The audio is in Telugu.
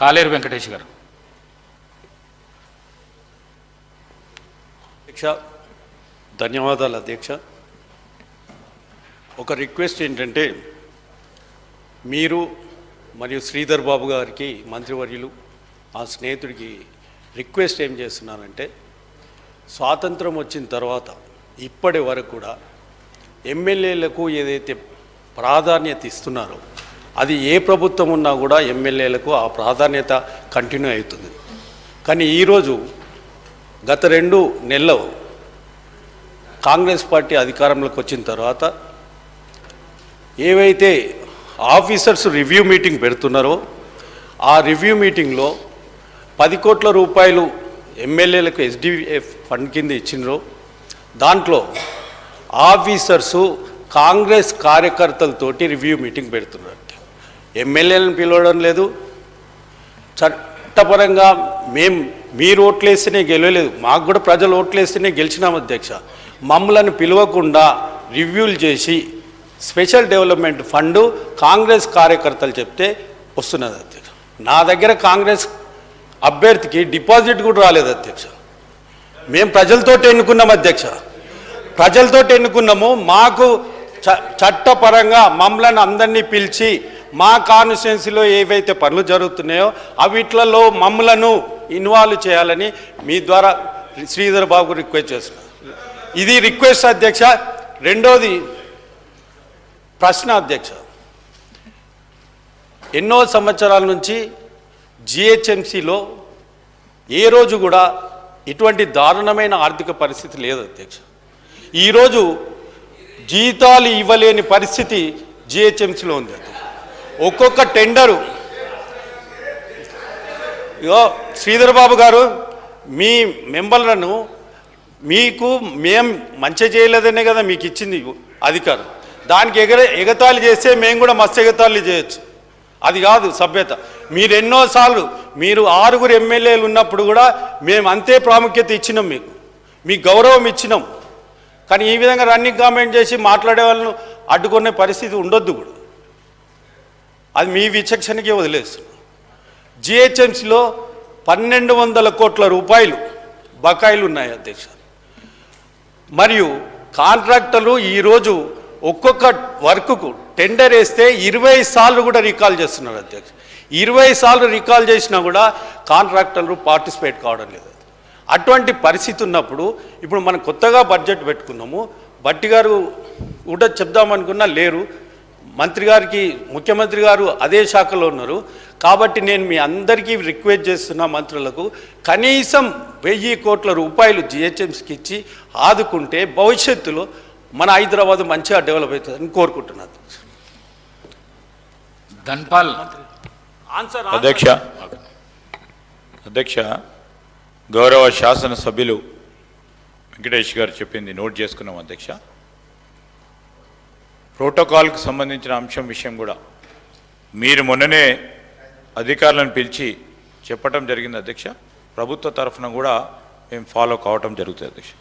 కాలేరు వెంకటేష్ గారు. అధ్యక్ష, ధన్యవాదాలు అధ్యక్ష. ఒక రిక్వెస్ట్ ఏంటంటే, మీరు మరియు శ్రీధర్ బాబు గారికి, మంత్రివర్యులు, ఆ స్నేహితుడికి రిక్వెస్ట్ ఏం చేస్తున్నానంటే, స్వాతంత్రం వచ్చిన తర్వాత ఇప్పటి వరకు కూడా ఎమ్మెల్యేలకు ఏదైతే ప్రాధాన్యత ఇస్తున్నారో అది ఏ ప్రభుత్వం ఉన్నా కూడా ఎమ్మెల్యేలకు ఆ ప్రాధాన్యత కంటిన్యూ అవుతుంది. కానీ ఈరోజు గత 2 నెలలు కాంగ్రెస్ పార్టీ అధికారంలోకి వచ్చిన తర్వాత ఏవైతే ఆఫీసర్స్ రివ్యూ మీటింగ్ పెడుతున్నారో ఆ రివ్యూ మీటింగ్లో 10 కోట్ల రూపాయలు ఎమ్మెల్యేలకు ఎస్డిఎఫ్ ఫండ్ కింద ఇచ్చినారో దాంట్లో ఆఫీసర్సు కాంగ్రెస్ కార్యకర్తలతోటి రివ్యూ మీటింగ్ పెడుతున్నారు. ఎమ్మెల్యేలను పిలవడం లేదు. చట్టపరంగా మీరు ఓట్లేస్తేనే గెలవలేదు, మాకు కూడా ప్రజలు ఓట్లేస్తేనే గెలిచినాం అధ్యక్ష. మమ్మల్ని పిలవకుండా రివ్యూలు చేసి స్పెషల్ డెవలప్మెంట్ ఫండ్ కాంగ్రెస్ కార్యకర్తలు చెప్తే వస్తున్నది అధ్యక్ష. నా దగ్గర కాంగ్రెస్ అభ్యర్థికి డిపాజిట్ కూడా రాలేదు అధ్యక్ష. మేము ప్రజలతో ఎన్నుకున్నాం అధ్యక్ష, ప్రజలతో ఎన్నుకున్నాము. మాకు చట్టపరంగా మమ్మల్ని అందరినీ పిలిచి మా కాన్స్టిట్యున్సీలో ఏవైతే పనులు జరుగుతున్నాయో అవిట్లలో మమ్మలను ఇన్వాల్వ్ చేయాలని మీ ద్వారా శ్రీధర్ బాబు రిక్వెస్ట్ చేస్తున్నాను. ఇది రిక్వెస్ట్ అధ్యక్ష. రెండోది ప్రశ్న అధ్యక్ష. ఎన్నో సంవత్సరాల నుంచి జిహెచ్ఎంసీలో ఏ రోజు కూడా ఇటువంటి దారుణమైన ఆర్థిక పరిస్థితి లేదు అధ్యక్ష. ఈరోజు జీతాలు ఇవ్వలేని పరిస్థితి జిహెచ్ఎంసీలో ఉంది అధ్యక్ష. ఒక్కొక్క టెండరు శ్రీధర్ బాబు గారు, మీ మెంబర్లను మీకు మేము మంచి చేయలేదనే కదా మీకు ఇచ్చింది అధికారం. దానికి ఎగతాళి చేస్తే మేము కూడా మస్తు ఎగతాళి చేయొచ్చు. అది కాదు సభ్యత. మీరు ఎన్నోసార్లు మీరు 6 ఎమ్మెల్యేలు ఉన్నప్పుడు కూడా మేము అంతే ప్రాముఖ్యత ఇచ్చినాం, మీకు గౌరవం ఇచ్చినాం. కానీ ఈ విధంగా రన్నింగ్ కామెంట్ చేసి మాట్లాడే వాళ్ళను అడ్డుకునే పరిస్థితి ఉండొద్దు కూడా. అది మీ విచక్షణకే వదిలేస్తున్నాం. జిహెచ్ఎంసీలో 1200 కోట్ల రూపాయలు బకాయిలు ఉన్నాయి అధ్యక్ష. మరియు కాంట్రాక్టర్లు ఈరోజు ఒక్కొక్క వర్క్కు టెండర్ వేస్తే 20 సార్లు కూడా రికాల్ చేస్తున్నారు అధ్యక్ష. 20 సార్లు రికాల్ చేసినా కూడా కాంట్రాక్టర్లు పార్టిసిపేట్ కావడం లేదు. అటువంటి పరిస్థితి ఉన్నప్పుడు ఇప్పుడు మనం కొత్తగా బడ్జెట్ పెట్టుకున్నాము. భట్టి గారు కూడా చెప్దామనుకున్నా లేరు. మంత్రి గారికి, ముఖ్యమంత్రి గారు అదే శాఖలో ఉన్నారు. కాబట్టి నేను మీ అందరికీ రిక్వెస్ట్ చేస్తున్నా, మంత్రులకు కనీసం 1000 కోట్ల రూపాయలు జిహెచ్ఎంసీకి ఇచ్చి ఆదుకుంటే భవిష్యత్తులో మన హైదరాబాద్ మంచిగా డెవలప్ అవుతుందని కోరుకుంటున్నాను. ధన్పాల్ అధ్యక్ష, గౌరవ శాసనసభ్యులు వెంకటేష్ గారు చెప్పింది నోట్ చేసుకున్నాం అధ్యక్ష. ప్రోటోకాల్కి సంబంధించిన అంశం విషయం కూడా మీరు మొన్ననే అధికారులను పిలిచి చెప్పటం జరిగింది అధ్యక్ష. ప్రభుత్వ తరఫున కూడా మేము ఫాలో కావటం జరుగుతుంది అధ్యక్ష.